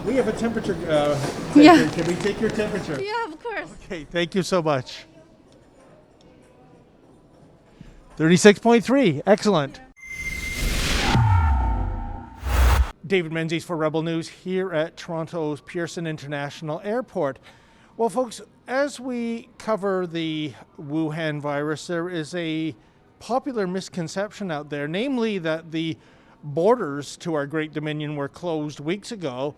We have a temperature Yeah. taker. Can we take your temperature? Yeah, of course. Okay, thank you so much. 36.3, excellent. David Menzies for Rebel News here at Toronto's Pearson International Airport. Well, folks, as we cover the Wuhan virus, there is a popular misconception out there, namely that the borders to our Great Dominion were closed weeks ago.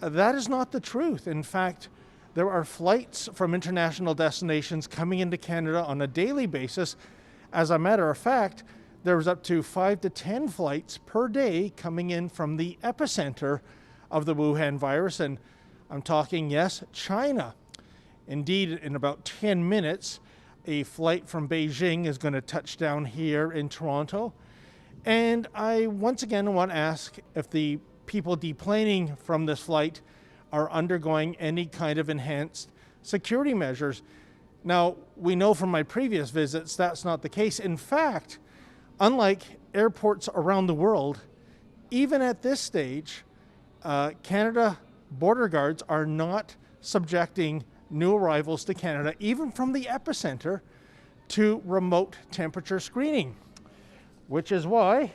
That is not the truth. In fact, there are flights from international destinations coming into Canada on a daily basis. As a matter of fact, there was up to 5 to 10 flights per day coming in from the epicenter of the Wuhan virus. And I'm talking, yes, China. Indeed, in about 10 minutes, a flight from Beijing is going to touch down here in Toronto. And I once again want to ask if the people deplaning from this flight are undergoing any kind of enhanced security measures. Now, we know from my previous visits that's not the case. In fact, unlike airports around the world, even at this stage, Canada border guards are not subjecting new arrivals to Canada, even from the epicenter, to remote temperature screening, which is why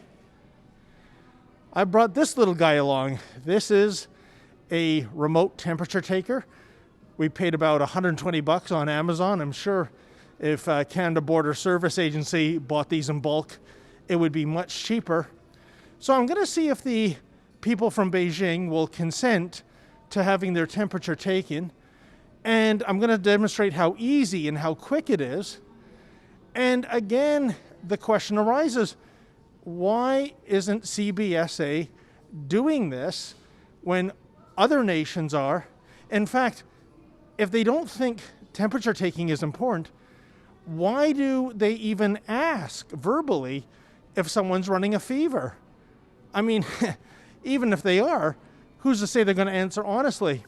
I brought this little guy along. This is a remote temperature taker. We paid about $120 on Amazon. I'm sure if Canada Border Service Agency bought these in bulk, it would be much cheaper. So I'm going to see if the people from Beijing will consent to having their temperature taken. And I'm going to demonstrate how easy and how quick it is. And again, the question arises, why isn't CBSA doing this when other nations are? In fact, if they don't think temperature taking is important, why do they even ask verbally if someone's running a fever? I mean, even if they are, who's to say they're going to answer honestly?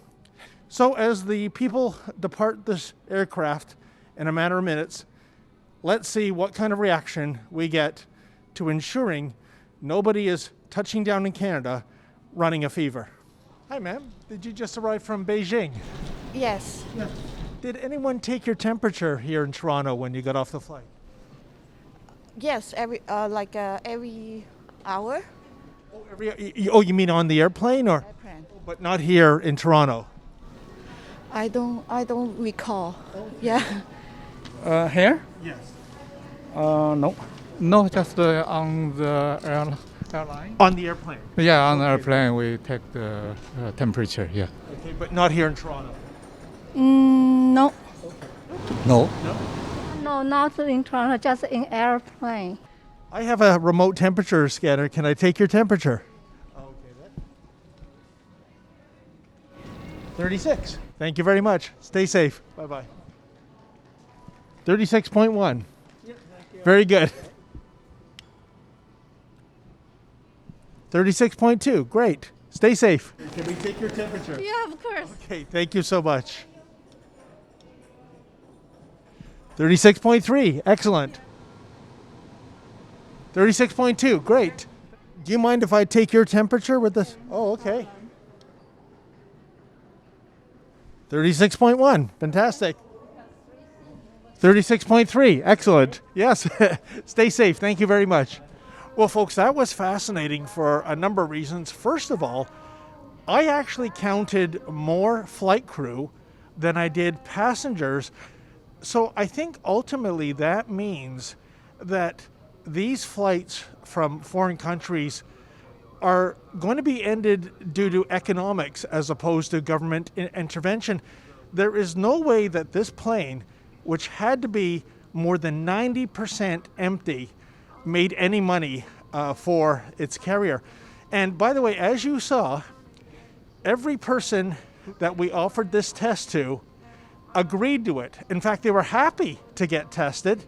So as the people depart this aircraft in a matter of minutes, let's see what kind of reaction we get to ensuring nobody is touching down in Canada running a fever. Hi, ma'am. Did you just arrive from Beijing? Yes. Yeah. Did anyone take your temperature here in Toronto when you got off the flight? Yes, every hour. Oh, you mean on the airplane, or? Airplane. But not here in Toronto. I don't recall. Yeah. Here? Yes. No. No, just on the airline. On the airplane. Yeah, on the airplane we take the temperature, yeah. Okay, but not here in Toronto. No. No? No, not in Toronto, just in airplane. I have a remote temperature scanner. Can I take your temperature? Okay, then. 36. Thank you very much. Stay safe. Bye-bye. 36.1. Very good. 36.2. Great. Stay safe. Can we take your temperature? Yeah, of course. Okay, thank you so much. 36.3. Excellent. 36.2. Great. Do you mind if I take your temperature with this? Oh, okay. 36.1. Fantastic. 36.3. Excellent. Yes. Stay safe. Thank you very much. Well, folks, that was fascinating for a number of reasons. First of all, I actually counted more flight crew than I did passengers. So I think ultimately that means that these flights from foreign countries are going to be ended due to economics as opposed to government intervention. There is no way that this plane, which had to be more than 90% empty, made any money for its carrier. And by the way, as you saw, every person that we offered this test to agreed to it. In fact, they were happy to get tested.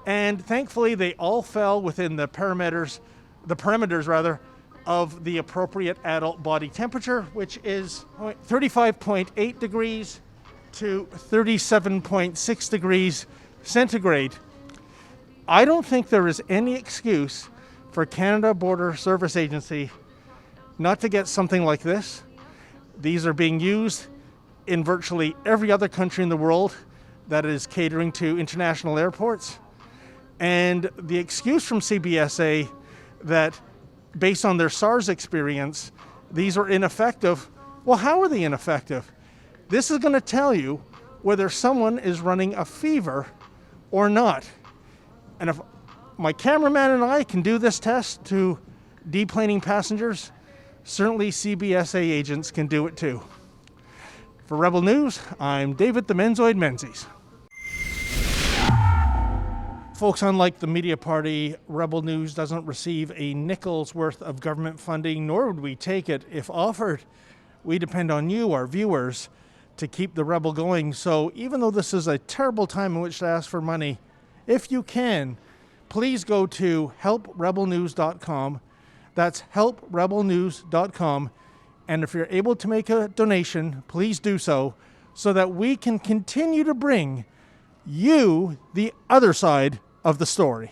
And thankfully, they all fell within the parameters of the appropriate adult body temperature, which is 35.8 degrees to 37.6 degrees centigrade. I don't think there is any excuse for Canada Border Service Agency not to get something like this. These are being used in virtually every other country in the world that is catering to international airports. And the excuse from CBSA that based on their SARS experience, these are ineffective. Well, how are they ineffective? This is going to tell you whether someone is running a fever or not. And if my cameraman and I can do this test to deplaning passengers, certainly CBSA agents can do it too. For Rebel News, I'm David the Menzoid Menzies. Folks, unlike the media party, Rebel News doesn't receive a nickel's worth of government funding, nor would we take it if offered. We depend on you, our viewers, to keep the Rebel going. So even though this is a terrible time in which to ask for money, if you can, please go to helprebelnews.com. That's helprebelnews.com. And if you're able to make a donation, please do so that we can continue to bring you the other side of the story.